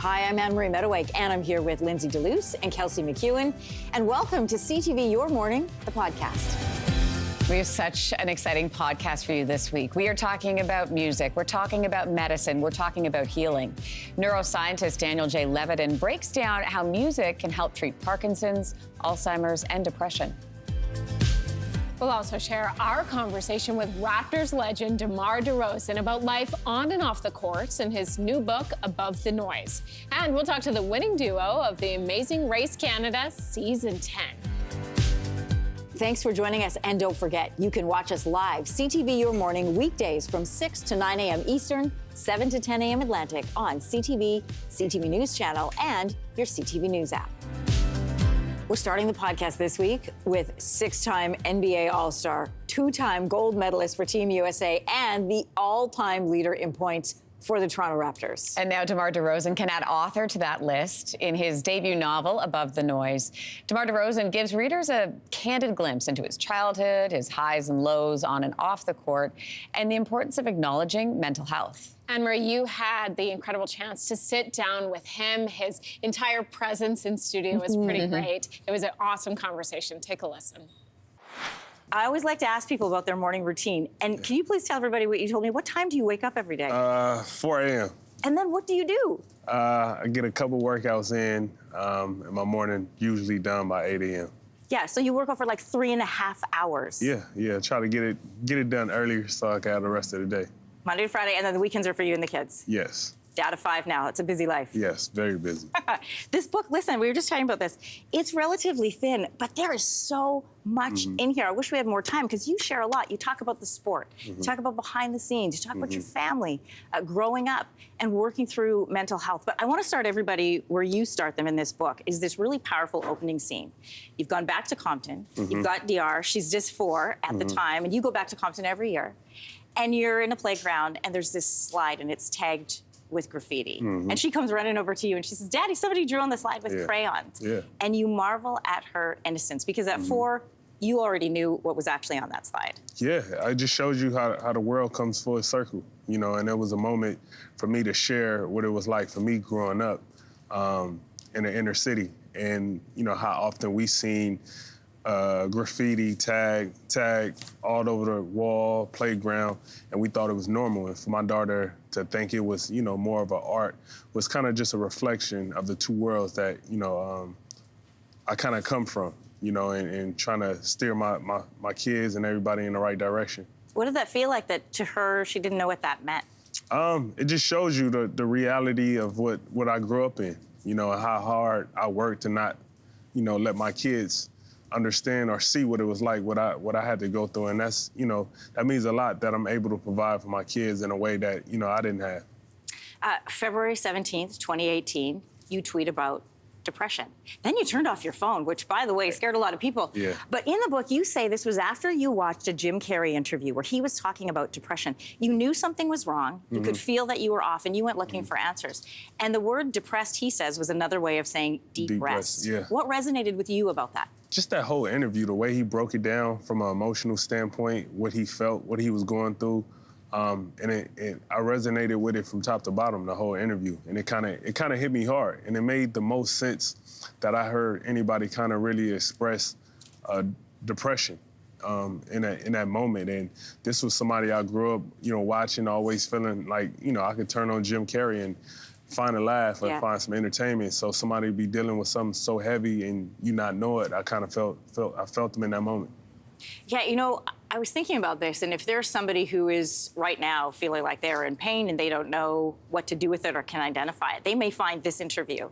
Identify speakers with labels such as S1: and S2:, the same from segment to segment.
S1: Hi, I'm Anne-Marie Mediwake, and I'm here with Lindsey Deluce and Kelsey McEwen. And welcome to CTV Your Morning, the podcast.
S2: We have such an exciting podcast for you this week. We are talking about music. We're talking about medicine. We're talking about healing. Neuroscientist Daniel J. Levitin breaks down how music can help treat Parkinson's, Alzheimer's, and depression.
S3: We'll also share our conversation with Raptors legend DeMar DeRozan about life on and off the courts and his new book, Above the Noise. And we'll talk to the winning duo of The Amazing Race Canada Season 10.
S1: Thanks for joining us, and don't forget, you can watch us live, CTV Your Morning, weekdays from 6 to 9 a.m. Eastern, 7 to 10 a.m. Atlantic on CTV CTV News Channel, and your CTV News app. We're starting the podcast this week with six-time NBA All-Star, two-time gold medalist for Team USA, and the all-time leader in points for the Toronto Raptors.
S2: And now DeMar DeRozan can add author to that list in his debut novel, Above the Noise. DeMar DeRozan gives readers a candid glimpse into his childhood, his highs and lows on and off the court, and the importance of acknowledging mental health.
S3: Anne-Marie, you had the incredible chance to sit down with him. His entire presence in studio was pretty great. It was an awesome conversation. Take a listen.
S1: I always like to ask people about their morning routine. And can you please tell everybody what you told me? What time do you wake up every day?
S4: 4 a.m.
S1: And then what do you do?
S4: I get a couple workouts in, and my morning usually done by 8 a.m.
S1: Yeah, so you work out for like 3.5 hours.
S4: Yeah. Try to get it done earlier so I can have the rest of the day.
S1: Monday to Friday, and then the weekends are for you and the kids.
S4: Yes.
S1: Dad of 5 now. It's a busy life.
S4: Yes, very busy.
S1: This book, listen, we were just talking about this. It's relatively thin, but there is so much in here. I wish we had more time because you share a lot. You talk about the sport. You talk about behind the scenes. You talk about your family, growing up and working through mental health. But I want to start everybody where you start them in this book, is this really powerful opening scene. You've gone back to Compton. You've got DR. She's just 4 at the time, and you go back to Compton every year. And you're in a playground, and there's this slide, and it's tagged with graffiti. And she comes running over to you and she says, Daddy, somebody drew on the slide with crayons. And you marvel at her innocence because at 4, you already knew what was actually on that slide.
S4: Yeah, I just showed you how the world comes full circle, you know, and it was a moment for me to share what it was like for me growing up in the inner city, and, you know, how often we seen graffiti, tag all over the wall, playground, and we thought it was normal. And for my daughter to think it was, you know, more of an art was kind of just a reflection of the two worlds that, you know, I kind of come from, you know, and trying to steer my kids and everybody in the right direction.
S1: What did that feel like that to her, she didn't know what that meant?
S4: It just shows you the reality of what I grew up in, you know, and how hard I worked to not, you know, let my kids understand or see what it was like, what I had to go through. And that's, you know, that means a lot that I'm able to provide for my kids in a way that, you know, I didn't have.
S1: February 17th, 2018, you tweet about depression. Then you turned off your phone, which, by the way, scared a lot of people.
S4: Yeah.
S1: But in the book, you say this was after you watched a Jim Carrey interview where he was talking about depression. You knew something was wrong. You could feel that you were off, and you went looking for answers. And the word depressed, he says, was another way of saying depressed.
S4: Yeah.
S1: What resonated with you about that?
S4: Just that whole interview, the way he broke it down from an emotional standpoint, what he felt, what he was going through. And I resonated with it from top to bottom, the whole interview. And it kind of hit me hard. And it made the most sense that I heard anybody kind of really express depression in that moment. And this was somebody I grew up, you know, watching, always feeling like, you know, I could turn on Jim Carrey and find a laugh or find some entertainment. So somebody be dealing with something so heavy and you not know it, I kind of felt them in that moment.
S1: Yeah, you know, I was thinking about this, and if there's somebody who is right now feeling like they're in pain and they don't know what to do with it or can identify it, they may find this interview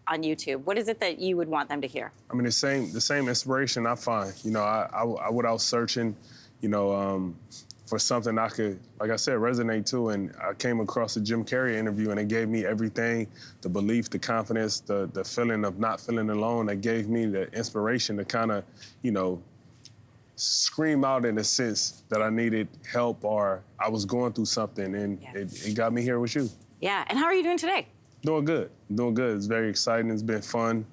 S1: on YouTube. What is it that you would want them to hear? I
S4: mean, the same inspiration I find. You know, I went out searching, you know, for something I could, like I said, resonate to, and I came across a Jim Carrey interview, and it gave me everything, the belief, the confidence, the feeling of not feeling alone. It gave me the inspiration to kind of, you know, scream out in a sense that I needed help or I was going through something, and it got me here with you.
S1: Yeah, and how are you doing today?
S4: Doing good. It's very exciting. It's been fun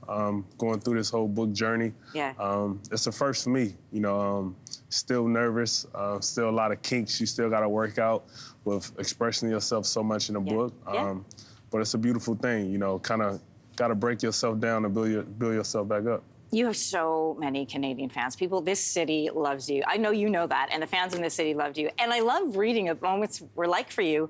S4: going through this whole book journey.
S1: Yeah.
S4: It's a first for me, you know. Still nervous, still a lot of kinks you still got to work out with expressing yourself so much in a book. but it's a beautiful thing, you know, kind of got to break yourself down and build yourself back up.
S1: You have so many Canadian fans. People, this city loves you. I know you know that, and the fans in this city loved you. And I love reading of moments were like for you.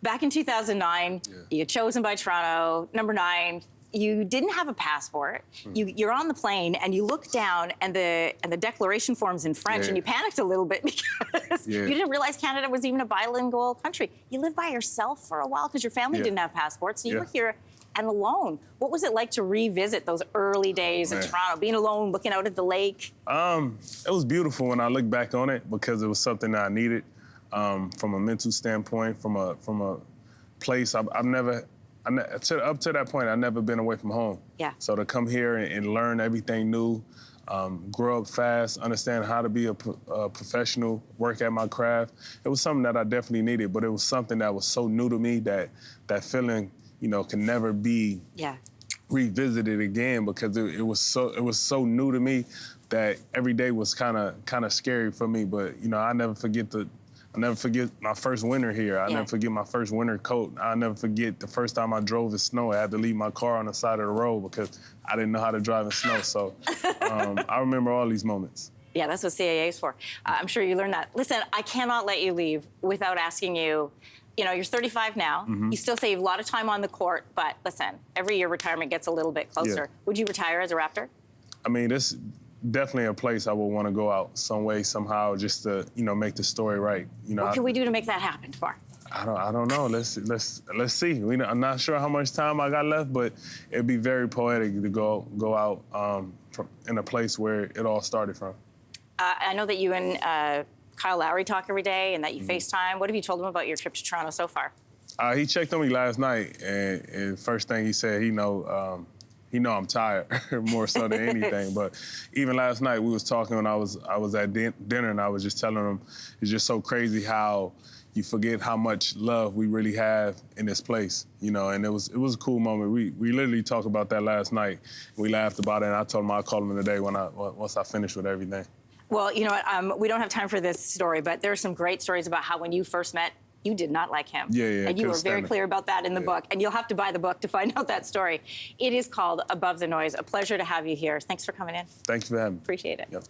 S1: Back in 2009, you're chosen by Toronto, number 9. You didn't have a passport. You're on the plane, and you look down, and the declaration form's in French, and you panicked a little bit because you didn't realize Canada was even a bilingual country. You lived by yourself for a while because your family didn't have passports, so you were here and alone. What was it like to revisit those early days in Toronto, being alone, looking out at the lake?
S4: It was beautiful when I look back on it because it was something that I needed from a mental standpoint, from a place up to that point, I've never been away from home.
S1: Yeah.
S4: So to come here and learn everything new, grow up fast, understand how to be a professional, work at my craft, it was something that I definitely needed, but it was something that was so new to me that feeling, you know, can never be revisited again because it was so new to me that every day was kind of scary for me. But you know, I'll never forget my first winter here. I'll never forget my first winter coat. I'll never forget the first time I drove in snow. I had to leave my car on the side of the road because I didn't know how to drive in snow. So I remember all these moments.
S1: Yeah, that's what CAA is for. I'm sure you learned that. Listen, I cannot let you leave without asking you, you know, you're 35 now. You still save a lot of time on the court, but listen, every year retirement gets a little bit closer. Would you retire as a Raptor? I
S4: mean, this definitely a place I would want to go out some way, somehow, just to, you know, make the story right. You know,
S1: what can we do to make that happen, Far?
S4: I don't know. Let's see. I'm not sure how much time I got left, but it'd be very poetic to go out in a place where it all started from.
S1: I know that you and Kyle Lowry talk every day and that you FaceTime. What have you told him about your trip to Toronto so far?
S4: He checked on me last night, and first thing he said, he know I'm tired more so than anything. But even last night, we was talking when I was at dinner, and I was just telling him it's just so crazy how you forget how much love we really have in this place, you know. And it was a cool moment. We literally talked about that last night. We laughed about it, and I told him I'd call him today once I finished with everything. Well,
S1: you know what? We don't have time for this story, but there are some great stories about how when you first met, you did not like him.
S4: Yeah.
S1: And you were very clear about that in the book. And you'll have to buy the book to find out that story. It is called Above the Noise. A pleasure to have you here. Thanks for coming in.
S4: Thanks for having me.
S1: Appreciate it.
S4: Yep.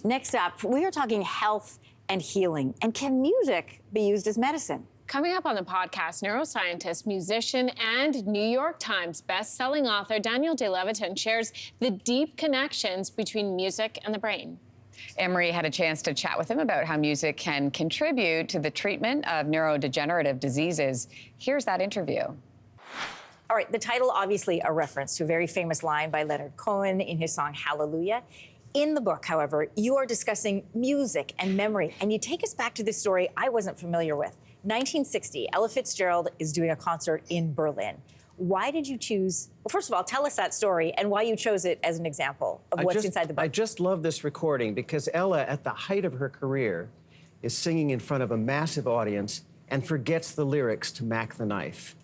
S1: Next up, we are talking health and healing. And can music be used as medicine?
S3: Coming up on the podcast, neuroscientist, musician, and New York Times best-selling author Daniel De Levitan shares the deep connections between music and the brain.
S2: Anne-Marie had a chance to chat with him about how music can contribute to the treatment of neurodegenerative diseases. Here's that interview.
S1: All right, the title, obviously a reference to a very famous line by Leonard Cohen in his song Hallelujah. In the book, however, you are discussing music and memory, and you take us back to this story I wasn't familiar with. 1960, Ella Fitzgerald is doing a concert in Berlin. Why did you choose, well, first of all, tell us that story and why you chose it as an example of what's inside the book.
S5: I just love this recording because Ella, at the height of her career, is singing in front of a massive audience and forgets the lyrics to Mac the Knife.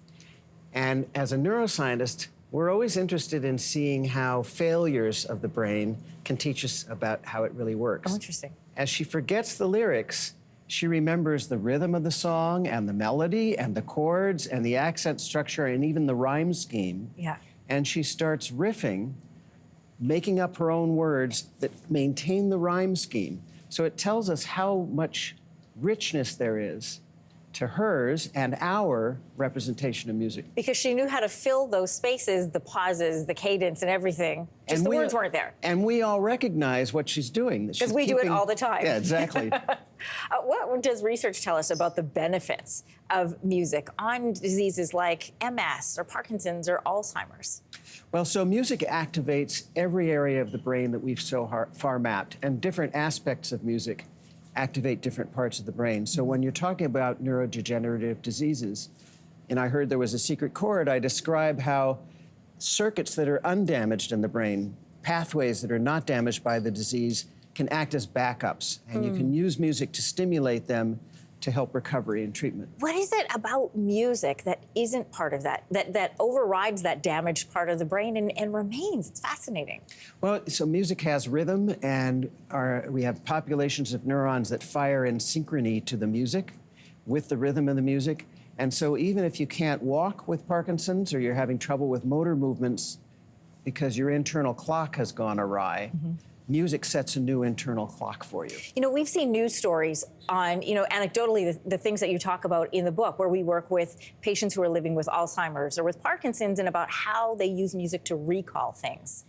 S5: And as a neuroscientist, we're always interested in seeing how failures of the brain can teach us about how it really works.
S1: Oh, interesting.
S5: As she forgets the lyrics, she remembers the rhythm of the song and the melody and the chords and the accent structure and even the rhyme scheme.
S1: Yeah.
S5: And she starts riffing, making up her own words that maintain the rhyme scheme. So it tells us how much richness there is to hers and our representation of music.
S1: Because she knew how to fill those spaces, the pauses, the cadence, and everything. Just the words weren't there.
S5: And we all recognize what she's doing.
S1: Because we do it all the time.
S5: Yeah, exactly.
S1: What does research tell us about the benefits of music on diseases like MS or Parkinson's or Alzheimer's?
S5: Well, so music activates every area of the brain that we've so far mapped, and different aspects of music activate different parts of the brain. So when you're talking about neurodegenerative diseases, and I heard there was a secret chord, I describe how circuits that are undamaged in the brain, pathways that are not damaged by the disease, can act as backups. And you can use music to stimulate them to help recovery and treatment.
S1: What is it about music that isn't part of that overrides that damaged part of the brain and remains? It's fascinating.
S5: Well, so music has rhythm, and we have populations of neurons that fire in synchrony to the music, with the rhythm of the music. And so even if you can't walk with Parkinson's, or you're having trouble with motor movements because your internal clock has gone awry, music sets a new internal clock for you.
S1: You know, we've seen news stories on, anecdotally, the things that you talk about in the book, where we work with patients who are living with Alzheimer's or with Parkinson's, and about how they use music to recall things.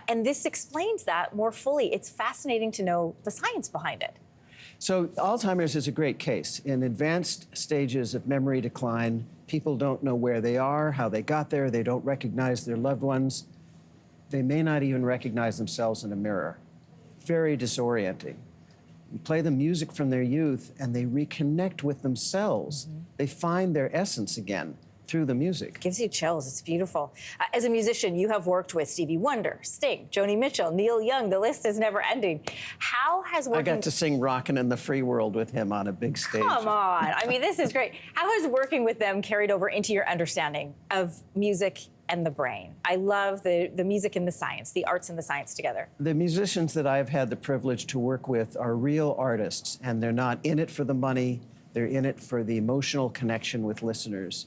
S1: And this explains that more fully. It's fascinating to know the science behind it.
S5: So Alzheimer's is a great case. In advanced stages of memory decline, people don't know where they are, how they got there, they don't recognize their loved ones. They may not even recognize themselves in a mirror. Very disorienting. You play them music from their youth, and they reconnect with themselves. They find their essence again through the music.
S1: Gives you chills. It's beautiful. As a musician, you have worked with Stevie Wonder, Sting, Joni Mitchell, Neil Young. The list is never ending. How has working...
S5: I got to sing Rockin' in the Free World with him on a big stage.
S1: Come on. I mean, this is great. How has working with them carried over into your understanding of music and the brain? I love the music and the science, the arts and the science together.
S5: The musicians that I've had the privilege to work with are real artists, and they're not in it for the money. They're in it for the emotional connection with listeners.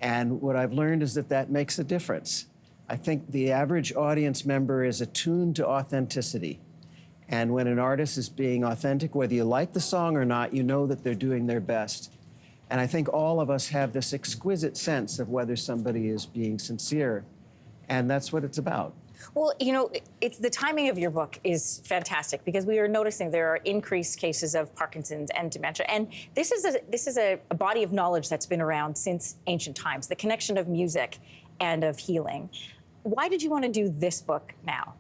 S5: And what I've learned is that makes a difference. I think the average audience member is attuned to authenticity. And when an artist is being authentic, whether you like the song or not, you know that they're doing their best. And I think all of us have this exquisite sense of whether somebody is being sincere. And that's what it's about.
S1: Well, it's the timing of your book is fantastic, because we are noticing there are increased cases of Parkinson's and dementia. And this is a body of knowledge that's been around since ancient times, the connection of music and of healing. Why did you want to do this book now?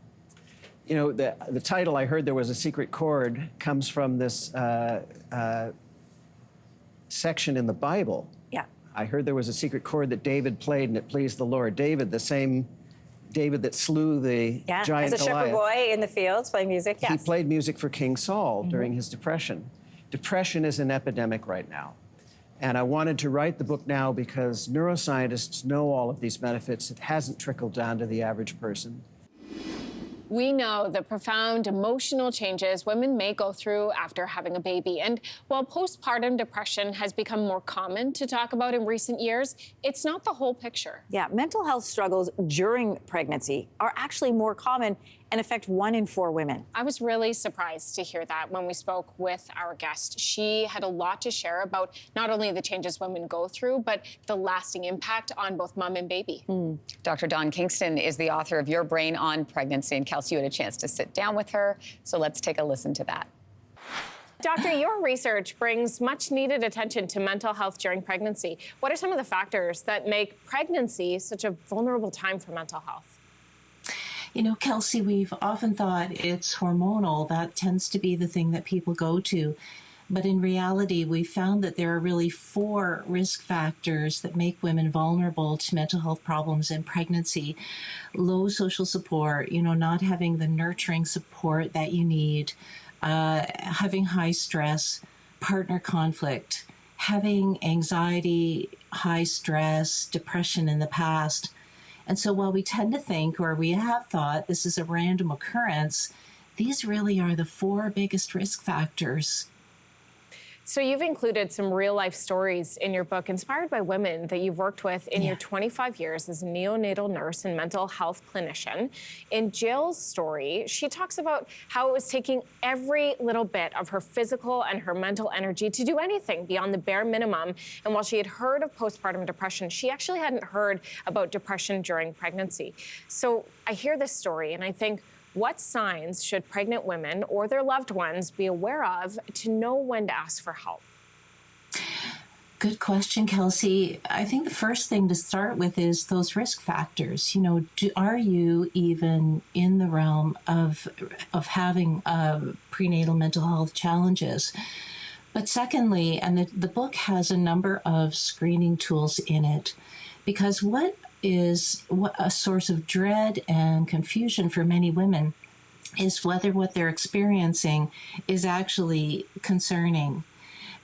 S5: You know, the title, I heard there was a secret chord, comes from this section in the Bible.
S1: Yeah.
S5: I heard there was a secret chord that David played, and it pleased the Lord. David, the same David that slew the giant
S1: as a shepherd
S5: Goliath.
S1: boy in the fields playing music, yes.
S5: He played music for King Saul during his depression. Depression is an epidemic right now. And I wanted to write the book now because neuroscientists know all of these benefits. It hasn't trickled down to the average person.
S3: We know the profound emotional changes women may go through after having a baby. And while postpartum depression has become more common to talk about in recent years, it's not the whole picture.
S1: Yeah, mental health struggles during pregnancy are actually more common and affect 1 in 4 women.
S3: I was really surprised to hear that when we spoke with our guest. She had a lot to share about not only the changes women go through, but the lasting impact on both mom and baby.
S2: Dr. Dawn Kingston is the author of Your Brain on Pregnancy, and Kelsey, you had a chance to sit down with her, so let's take a listen to that.
S3: Doctor, your research brings much needed attention to mental health during pregnancy. What are some of the factors that make pregnancy such a vulnerable time for mental health?
S6: You know, Kelsey, we've often thought it's hormonal. That tends to be the thing that people go to. But in reality, we found that there are really 4 risk factors that make women vulnerable to mental health problems in pregnancy. Low social support, not having the nurturing support that you need, having high stress, partner conflict, having anxiety, high stress, depression in the past. And so while we tend to think, or we have thought, this is a random occurrence, these really are the 4 biggest risk factors.
S3: So you've included some real-life stories in your book inspired by women that you've worked with in your 25 years as a neonatal nurse and mental health clinician. In Jill's story, she talks about how it was taking every little bit of her physical and her mental energy to do anything beyond the bare minimum. And while she had heard of postpartum depression, she actually hadn't heard about depression during pregnancy. So I hear this story and I think, what signs should pregnant women or their loved ones be aware of to know when to ask for help?
S6: Good question, Kelsey. I think the first thing to start with is those risk factors. Are you even in the realm of having prenatal mental health challenges? But secondly, and the book has a number of screening tools in it, because what a source of dread and confusion for many women is whether what they're experiencing is actually concerning.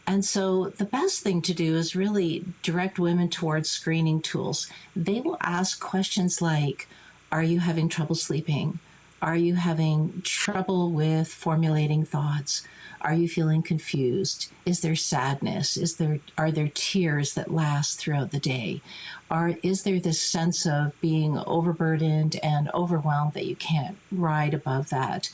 S6: And so the best thing to do is really direct women towards screening tools. They will ask questions like, are you having trouble sleeping? Are you having trouble with formulating thoughts? Are you feeling confused? Is there sadness? Are there tears that last throughout the day? Is there this sense of being overburdened and overwhelmed that you can't ride above that?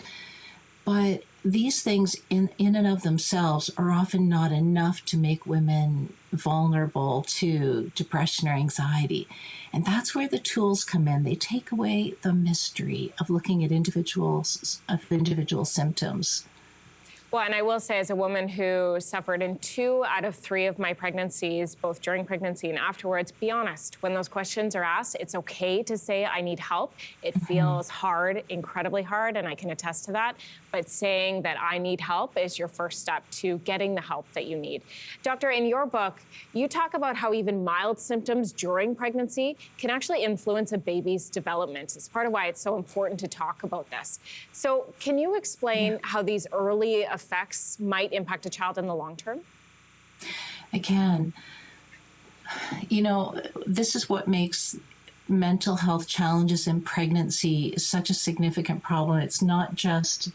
S6: But these things in and of themselves are often not enough to make women vulnerable to depression or anxiety. And that's where the tools come in. They take away the mystery of looking at individual symptoms.
S3: Well, and I will say, as a woman who suffered in 2 out of 3 of my pregnancies, both during pregnancy and afterwards, be honest. When those questions are asked, it's okay to say, I need help. It feels hard, incredibly hard, and I can attest to that. But saying that I need help is your first step to getting the help that you need. Doctor, in your book, you talk about how even mild symptoms during pregnancy can actually influence a baby's development. It's part of why it's so important to talk about this. So can you explain how these early effects might impact a child in the long term?
S6: I can. You know, this is what makes mental health challenges in pregnancy such a significant problem. It's not just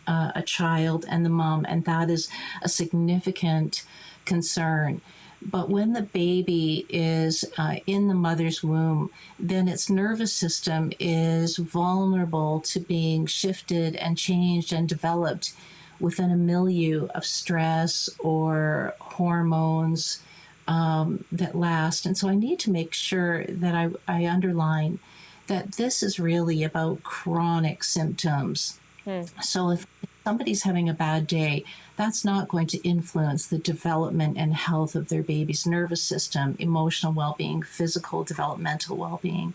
S6: a child and the mom, and that is a significant concern. But when the baby is in the mother's womb, then its nervous system is vulnerable to being shifted and changed and developed within a milieu of stress or hormones that last. And so I need to make sure that I underline that this is really about chronic symptoms. So if somebody's having a bad day, that's not going to influence the development and health of their baby's nervous system, emotional well-being, physical developmental well-being.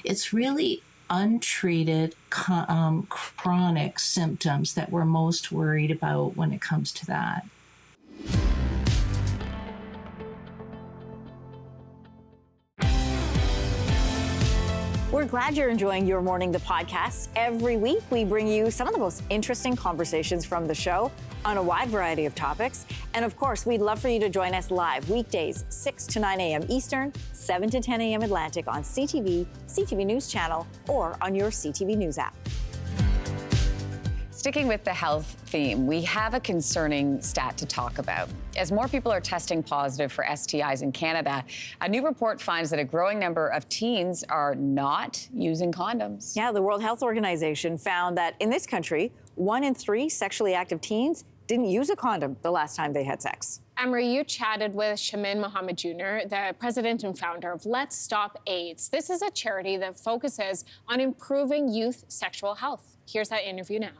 S6: It's really untreated chronic symptoms that we're most worried about when it comes to that.
S1: We're glad you're enjoying Your Morning, the podcast. Every week, we bring you some of the most interesting conversations from the show on a wide variety of topics. And of course, we'd love for you to join us live weekdays, 6 to 9 a.m. Eastern, 7 to 10 a.m. Atlantic on CTV, CTV News Channel, or on your CTV News app.
S2: Sticking with the health theme, we have a concerning stat to talk about. As more people are testing positive for STIs in Canada, a new report finds that a growing number of teens are not using condoms.
S1: Yeah, the World Health Organization found that in this country, 1 in 3 sexually active teens didn't use a condom the last time they had sex.
S3: Anne-Marie, you chatted with Shamin Mohammed Jr., the president and founder of Let's Stop AIDS. This is a charity that focuses on improving youth sexual health. Here's that interview now.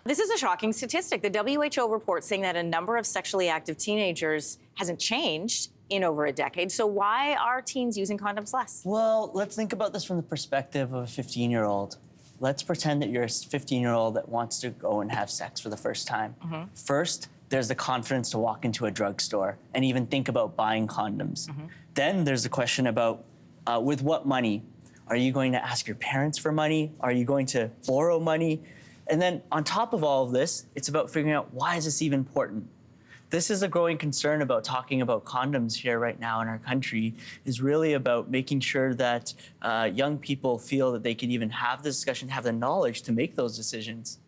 S1: This is a shocking statistic. The WHO report saying that a number of sexually active teenagers hasn't changed in over a decade. So why are teens using condoms less?
S7: Well, let's think about this from the perspective of a 15-year-old. Let's pretend that you're a 15-year-old that wants to go and have sex for the first time. First, there's the confidence to walk into a drugstore and even think about buying condoms. Then there's the question about with what money? Are you going to ask your parents for money? Are you going to borrow money? And then on top of all of this, it's about figuring out, why is this even important? This is a growing concern about talking about condoms here right now in our country, is really about making sure that young people feel that they can even have the discussion, have the knowledge to make those decisions.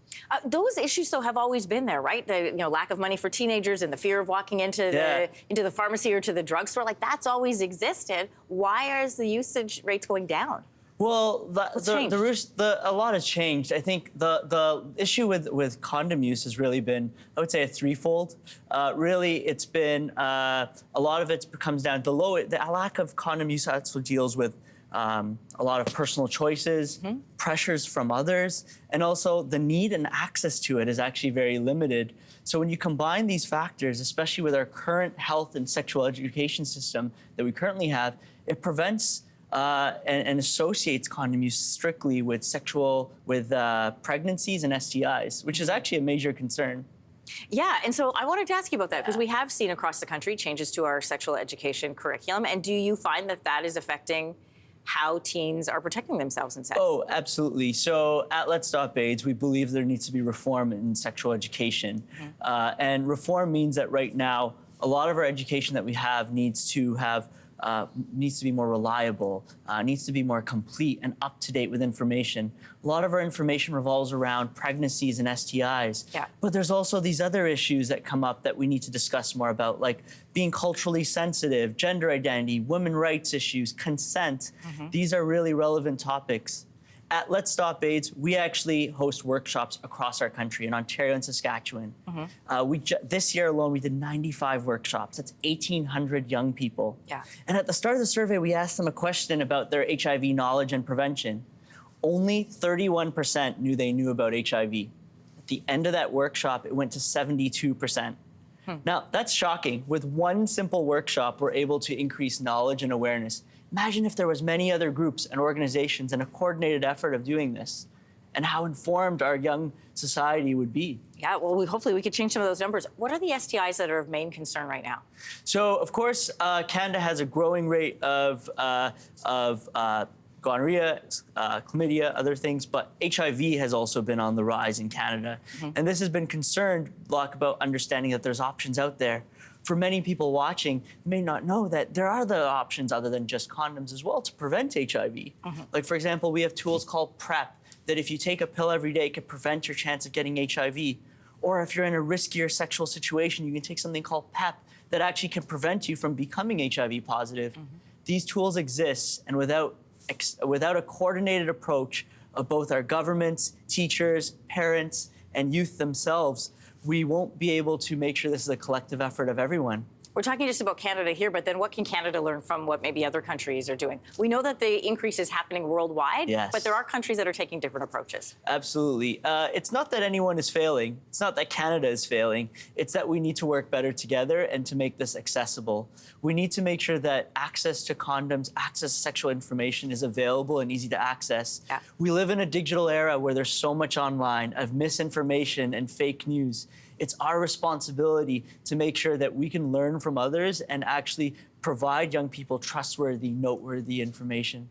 S1: Those issues, though, have always been there, right? The lack of money for teenagers and the fear of walking into the pharmacy or to the drugstore, like that's always existed. Why is the usage rates going down?
S7: Well, a lot has changed. I think the issue with condom use has really been, I would say, a threefold. Really, it's been a lot of it comes down to the lack of condom use also deals with a lot of personal choices, pressures from others, and also the need and access to it is actually very limited. So when you combine these factors, especially with our current health and sexual education system that we currently have, it prevents and associates condom use strictly with pregnancies and STIs, which is actually a major concern.
S1: Yeah, and so I wanted to ask you about that because we have seen across the country changes to our sexual education curriculum. And do you find that that is affecting how teens are protecting themselves in sex.
S7: Oh, absolutely. So at Let's Stop AIDS, we believe there needs to be reform in sexual education. And reform means that right now, a lot of our education that we have needs to be more reliable, needs to be more complete and up to date with information. A lot of our information revolves around pregnancies and STIs.
S1: Yeah.
S7: But there's also these other issues that come up that we need to discuss more about, like being culturally sensitive, gender identity, women's rights issues, consent. These are really relevant topics. At Let's Stop AIDS, we actually host workshops across our country in Ontario and Saskatchewan. This year alone, we did 95 workshops. That's 1,800 young people.
S1: Yeah.
S7: And at the start of the survey, we asked them a question about their HIV knowledge and prevention. Only 31% knew they knew about HIV. At the end of that workshop, it went to 72%. Now, that's shocking. With one simple workshop, we're able to increase knowledge and awareness. Imagine if there was many other groups and organizations and a coordinated effort of doing this, and how informed our young society would be.
S1: Yeah, well, hopefully we could change some of those numbers. What are the STIs that are of main concern right now?
S7: So, of course, Canada has a growing rate of gonorrhea, chlamydia, other things, but HIV has also been on the rise in Canada. And this has been concerned, Locke, about understanding that there's options out there. For many people watching, may not know that there are other options other than just condoms as well to prevent HIV. Like, for example, we have tools called PrEP, that if you take a pill every day, it could prevent your chance of getting HIV. Or if you're in a riskier sexual situation, you can take something called PEP that actually can prevent you from becoming HIV positive. These tools exist, and without a coordinated approach of both our governments, teachers, parents, and youth themselves, we won't be able to make sure this is a collective effort of everyone.
S1: We're talking just about Canada here, but then what can Canada learn from what maybe other countries are doing? We know that the increase is happening worldwide, but there are countries that are taking different approaches.
S7: Absolutely. It's not that anyone is failing. It's not that Canada is failing. It's that we need to work better together and to make this accessible. We need to make sure that access to condoms, access to sexual information is available and easy to access. We live in a digital era where there's so much online of misinformation and fake news. It's our responsibility to make sure that we can learn from others and actually provide young people trustworthy, noteworthy information.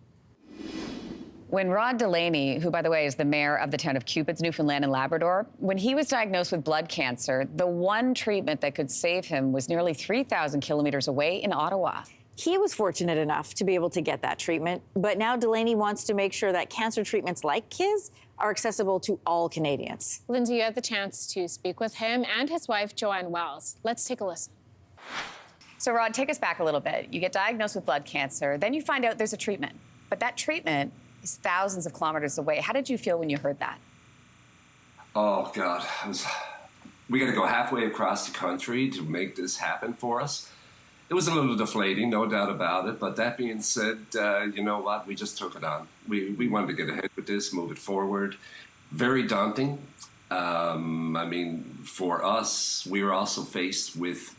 S2: When Rod Delaney, who, by the way, is the mayor of the town of Cupid's, Newfoundland and Labrador, when he was diagnosed with blood cancer, the one treatment that could save him was nearly 3,000 kilometers away in Ottawa.
S1: He was fortunate enough to be able to get that treatment, but now Delaney wants to make sure that cancer treatments like his are accessible to all Canadians.
S3: Lindsay, you had the chance to speak with him and his wife, Joanne Wells. Let's take a listen.
S2: So, Rod, take us back a little bit. You get diagnosed with blood cancer, then you find out there's a treatment. But that treatment is thousands of kilometers away. How did you feel when you heard that?
S8: Oh, God. We got to go halfway across the country to make this happen for us. It was a little deflating, no doubt about it. But that being said, you know what? We just took it on. We wanted to get ahead with this, move it forward. Very daunting. I mean, for us, we were also faced with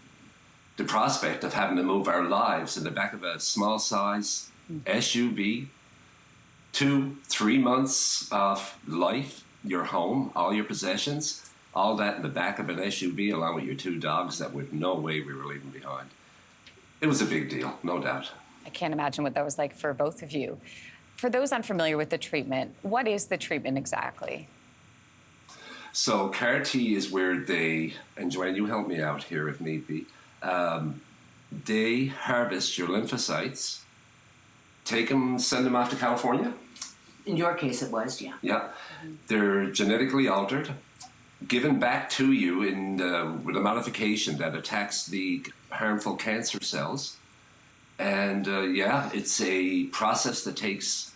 S8: the prospect of having to move our lives in the back of a small size SUV, 2-3 months of life, your home, all your possessions, all that in the back of an SUV along with your 2 dogs that with no way we were leaving behind. It was a big deal, no doubt.
S2: I can't imagine what that was like for both of you. For those unfamiliar with the treatment, what is the treatment exactly?
S8: So CAR-T is where they, and Joanne, you help me out here if need be, they harvest your lymphocytes, take them, send them off to California.
S9: In your case, it was, yeah.
S8: Yeah. They're genetically altered, given back to you with a modification that attacks the harmful cancer cells. And yeah, it's a process that takes,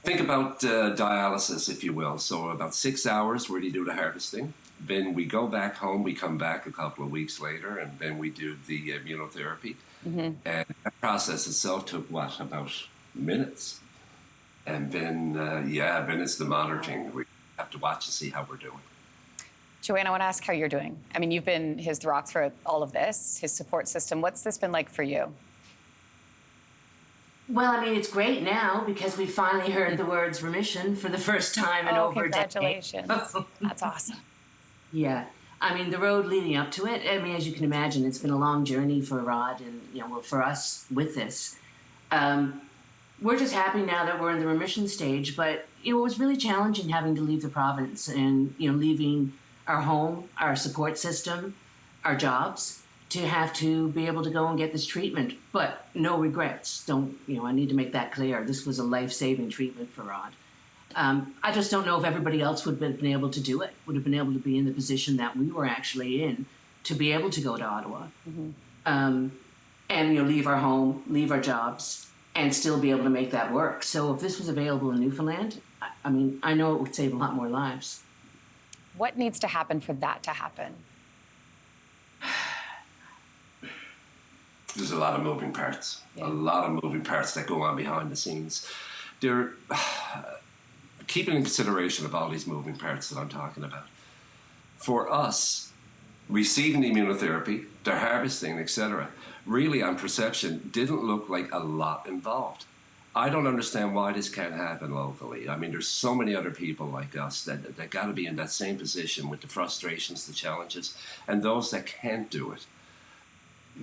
S8: think about dialysis, if you will. So about 6 hours where you do the harvesting. Then we go back home, we come back a couple of weeks later, and then we do the immunotherapy. And that process itself took, what, about minutes? And then, yeah, then it's the monitoring. We have to watch to see how we're doing.
S2: Joanne, I want to ask how you're doing. I mean, you've been his rock throughout all of this, his support system. What's this been like for you?
S9: Well, I mean, it's great now because we finally heard the words remission for the first time in over a decade.
S2: Congratulations. That's awesome.
S9: Yeah. I mean, the road leading up to it, I mean, as you can imagine, it's been a long journey for Rod and, you know, well, for us with this. we're just happy now that we're in the remission stage. But it was really challenging having to leave the province and leaving our home, our support system, our jobs, to have to be able to go and get this treatment. But no regrets. I need to make that clear. This was a life-saving treatment for Rod. I just don't know if everybody else would have been able to do it, would have been able to be in the position that we were actually in, to be able to go to Ottawa and leave our home, leave our jobs, and still be able to make that work. So if this was available in Newfoundland, I know it would save a lot more lives.
S2: What needs to happen for that to happen?
S8: There's a lot of moving parts. A lot of moving parts that go on behind the scenes. Keeping in consideration of all these moving parts that I'm talking about. For us, receiving the immunotherapy, their harvesting, etc., really on perception didn't look like a lot involved. I don't understand why this can't happen locally. I mean, there's so many other people like us that got to be in that same position with the frustrations, the challenges, and those that can't do it.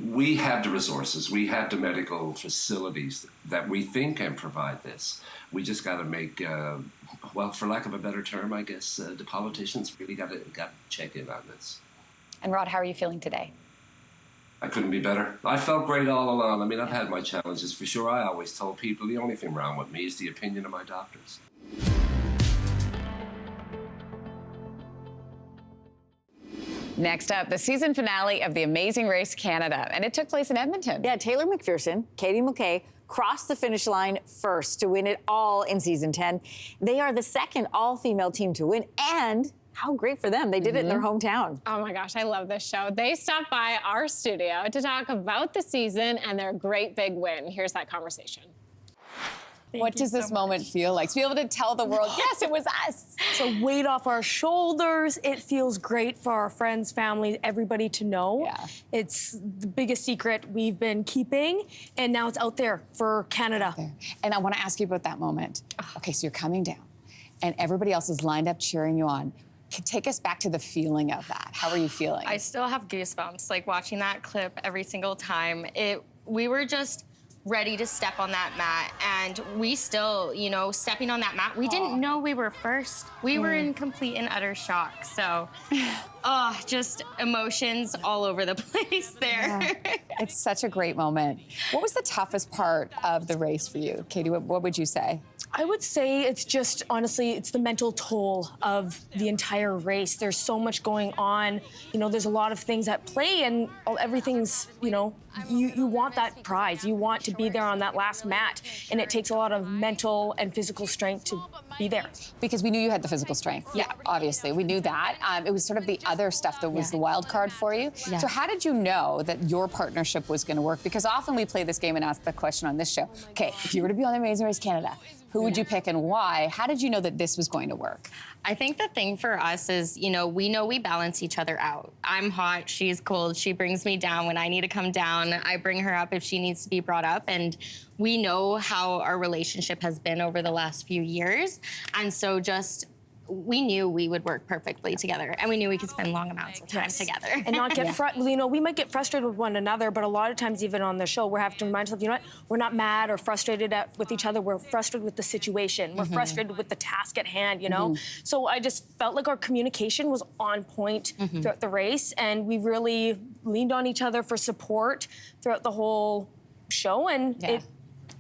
S8: We have the resources, we have the medical facilities that we think can provide this. We just got to make, for lack of a better term, I guess, the politicians really got to check in on this.
S2: And Rod, how are you feeling today?
S8: I couldn't be better. I felt great all along. I mean, I've had my challenges for sure. I always told people the only thing wrong with me is the opinion of my doctors.
S2: Next up, the season finale of The Amazing Race Canada, and it took place in Edmonton.
S1: Yeah, Taylor McPherson, Katie McKay crossed the finish line first to win it all in season 10. They are the second all-female team to win, and how great for them. They did it in their hometown.
S3: Oh my gosh, I love this show. They stopped by our studio to talk about the season and their great big win. Here's that conversation.
S2: What does this moment feel like? To be able to tell the world, yes, it was us.
S10: It's a weight off our shoulders. It feels great for our friends, family, everybody to know.
S2: Yeah.
S10: It's the biggest secret we've been keeping, and now it's out there for Canada.
S2: And I want to ask you about that moment. Okay, so you're coming down, and everybody else is lined up cheering you on. Take us back to the feeling of that. How are you feeling?
S11: I still have goosebumps, like watching that clip every single time. We were just ready to step on that mat, and we still, stepping on that mat, we didn't know we were first. We were in complete and utter shock. So, just emotions all over the place there.
S2: Yeah. It's such a great moment. What was the toughest part of the race for you? Katie, what would you say?
S10: I would say it's just, honestly, it's the mental toll of the entire race. There's so much going on. There's a lot of things at play, and everything's, you want that prize. You want to be there on that last mat, and it takes a lot of mental and physical strength to be there.
S2: Because we knew you had the physical strength. Yeah, obviously, we knew that. It was sort of the other stuff that was the wild card for you. Yeah. So how did you know that your partnership was going to work? Because often we play this game and ask the question on this show, okay, if you were to be on The Amazing Race Canada, who would you pick and why? How did you know that this was going to work?
S11: I think the thing for us is, we balance each other out. I'm hot, she's cold, she brings me down when I need to come down. I bring her up if she needs to be brought up. And we know how our relationship has been over the last few years. And so we knew we would work perfectly together, and we knew we could spend long amounts of time together.
S10: And not get we might get frustrated with one another, but a lot of times, even on the show, we have to remind ourselves, what? We're not mad or frustrated with each other. We're frustrated with the situation. We're frustrated with the task at hand, So I just felt like our communication was on point throughout the race, and we really leaned on each other for support throughout the whole show, and it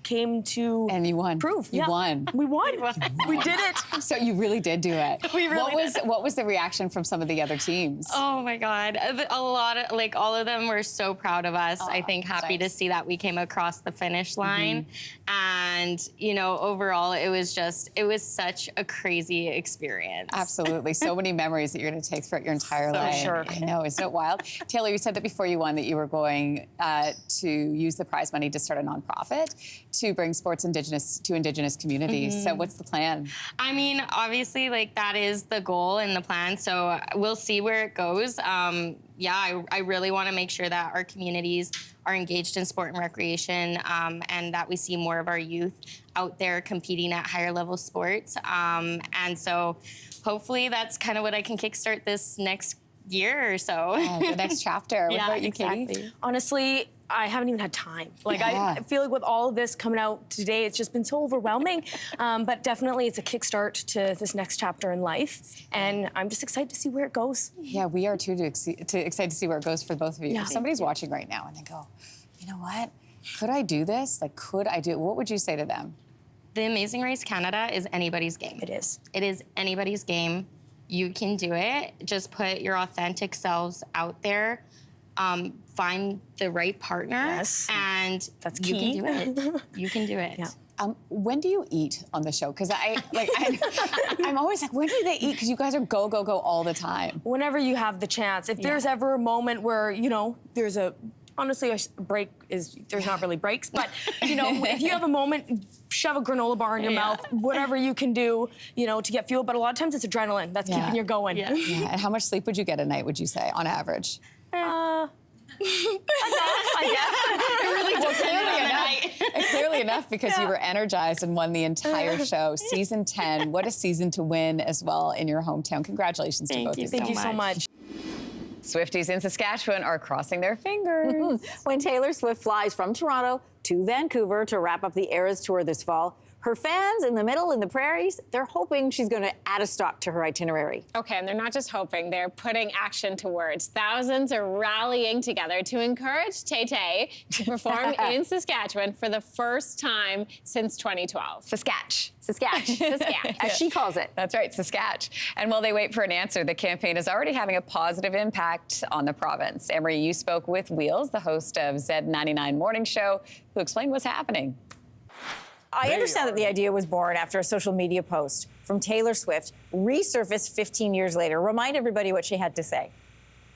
S10: came to
S2: and you won.
S10: Prove.
S2: You won.
S10: We won. We did it.
S2: So you really did do it.
S11: We really did.
S2: What was the reaction from some of the other teams?
S11: Oh my God. A lot of, all of them were so proud of us. I think happy to see that we came across the finish line. And, overall, it was such a crazy experience.
S2: Absolutely. So many memories that you're going to take throughout your entire life.
S10: Sure.
S2: I know. Isn't it wild? Taylor, you said that before you won that you were going to use the prize money to start a nonprofit to bring sports to Indigenous communities. So what's the plan?
S11: I mean, obviously, that is the goal and the plan. So we'll see where it goes. I really want to make sure that our communities are engaged in sport and recreation, and that we see more of our youth out there competing at higher level sports. And so hopefully that's kind of what I can kickstart this next year or so.
S2: The next chapter. What about you, Katie?
S10: Honestly, I haven't even had time. Like,
S2: Yeah.
S10: I feel like with all of this coming out today, it's just been so overwhelming. But definitely it's a kickstart to this next chapter in life. And I'm just excited to see where it goes.
S2: Yeah, we are too excited to see where it goes for both of you.
S10: Yeah.
S2: If somebody's watching right now and they go, you know what? Could I do this? Like, could I do it? What would you say to them?
S11: The Amazing Race Canada is anybody's game.
S10: It is.
S11: It is anybody's game. You can do it. Just put your authentic selves out there. Find the right partner.
S10: Yes.
S11: And
S10: That's
S11: you
S10: key.
S11: can do it. You can do it.
S10: Yeah.
S2: When do you eat on the show? Because I'm always like, when do they eat? Because you guys are go, go, go all the time.
S10: Whenever you have the chance. If there's ever a moment where, you know, there's a, honestly, a break is, there's not really breaks, but, you know, if you have a moment, shove a granola bar in your mouth, whatever you can do, you know, to get fuel. But a lot of times it's adrenaline that's keeping you going.
S2: Yeah. And how much sleep would you get a night, would you say, on average?
S10: I guess.
S2: Clearly enough, because you were energized and won the entire show. Season 10, what a season to win as well in your hometown. Congratulations to both of you.
S10: Thank you so much.
S2: Swifties in Saskatchewan are crossing their fingers.
S12: When Taylor Swift flies from Toronto to Vancouver to wrap up the Eras Tour this fall, her fans in the middle, in the prairies, they're hoping she's going to add a stop to her itinerary.
S3: Okay, and they're not just hoping, they're putting action to words. Thousands are rallying together to encourage Tay-Tay to perform in Saskatchewan for the first time since 2012.
S2: Saskatch.
S12: As she calls it.
S2: That's right, Saskatch. And while they wait for an answer, the campaign is already having a positive impact on the province. Anne-Marie, you spoke with Wheels, the host of Z99 Morning Show, who explained what's happening.
S12: I understand that the idea was born after a social media post from Taylor Swift resurfaced 15 years later. Remind everybody what she had to say.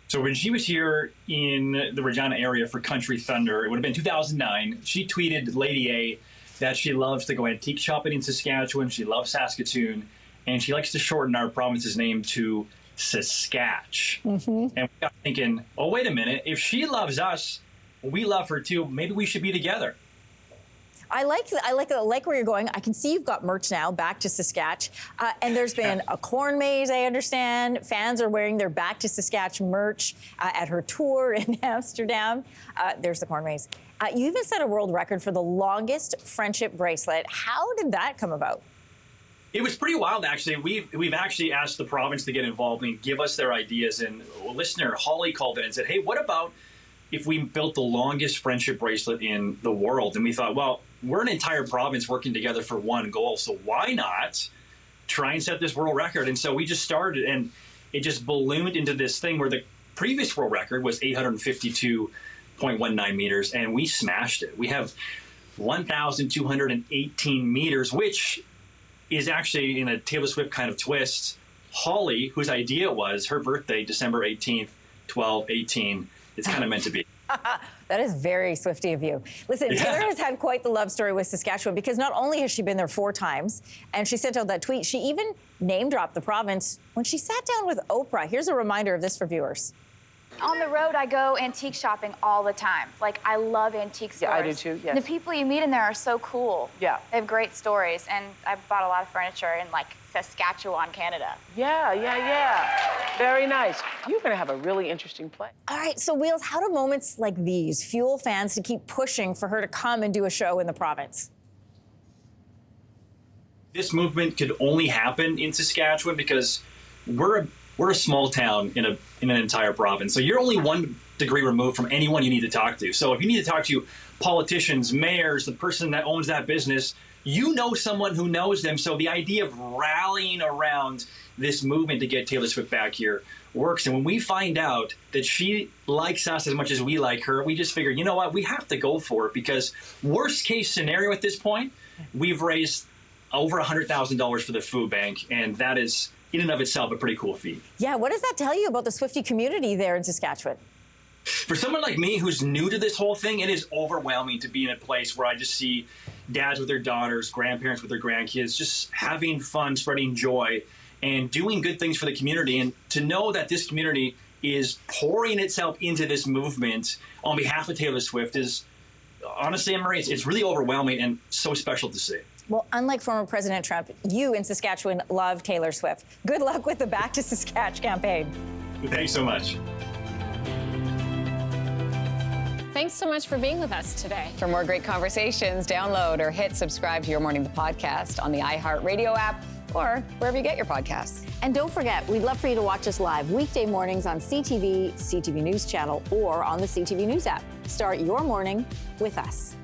S13: So when she was here in the Regina area for Country Thunder, it would have been 2009, she tweeted Lady A that she loves to go antique shopping in Saskatchewan, she loves Saskatoon, and she likes to shorten our province's name to Saskatch. And we got thinking, oh, wait a minute, if she loves us, we love her too, maybe we should be together.
S12: I like where you're going. I can see you've got merch now, Back to Saskatch. And there's been a corn maze, I understand. Fans are wearing their Back to Saskatch merch at her tour in Amsterdam. There's the corn maze. You even set a world record for the longest friendship bracelet. How did that come about?
S13: It was pretty wild, actually. We've actually asked the province to get involved and give us their ideas. And a listener, Holly, called in and said, hey, what about if we built the longest friendship bracelet in the world? And we thought, well, we're an entire province working together for one goal, so why not try and set this world record? And so we just started, and it just ballooned into this thing where the previous world record was 852.19 meters, and we smashed it. We have 1,218 meters, which is actually, in a Taylor Swift kind of twist, Holly, whose idea it was, her birthday, December 18th, 12/18, it's kind of meant to be.
S12: That is very Swifty of you. Listen, Taylor has had quite the love story with Saskatchewan because not only has she been there 4 times, and she sent out that tweet, she even name-dropped the province when she sat down with Oprah. Here's a reminder of this for viewers.
S14: On the road, I go antique shopping all the time. Like, I love antique stores.
S15: Yeah, I do too, yes.
S14: The people you meet in there are so cool.
S15: Yeah.
S14: They have great stories, and I bought a lot of furniture in, like, Saskatchewan, Canada.
S15: Yeah. Very nice. You're going to have a really interesting play.
S12: All right, so Wheels, how do moments like these fuel fans to keep pushing for her to come and do a show in the province?
S13: This movement could only happen in Saskatchewan because we're a small town in an entire province. So you're only 1 degree removed from anyone you need to talk to. So if you need to talk to politicians, mayors, the person that owns that business, you know someone who knows them. So the idea of rallying around this movement to get Taylor Swift back here works. And when we find out that she likes us as much as we like her, we just figure, you know what, we have to go for it, because worst case scenario at this point, we've raised over $100,000 for the food bank, and that is in and of itself a pretty cool feat.
S12: Yeah, what does that tell you about the Swiftie community there in Saskatchewan?
S13: For someone like me who's new to this whole thing, it is overwhelming to be in a place where I just see dads with their daughters, grandparents with their grandkids, just having fun, spreading joy, and doing good things for the community. And to know that this community is pouring itself into this movement on behalf of Taylor Swift is, honestly, Anne-Marie, it's really overwhelming and so special to see.
S12: Well, unlike former President Trump, you in Saskatchewan love Taylor Swift. Good luck with the Back to Saskatch campaign.
S13: Thanks so much.
S3: thanks so much for being with us today.
S2: For more great conversations, download or hit subscribe to Your Morning the Podcast on the iHeartRadio app or wherever you get your podcasts.
S12: And don't forget, we'd love for you to watch us live weekday mornings on CTV CTV News Channel or on the CTV News app. Start your morning with us.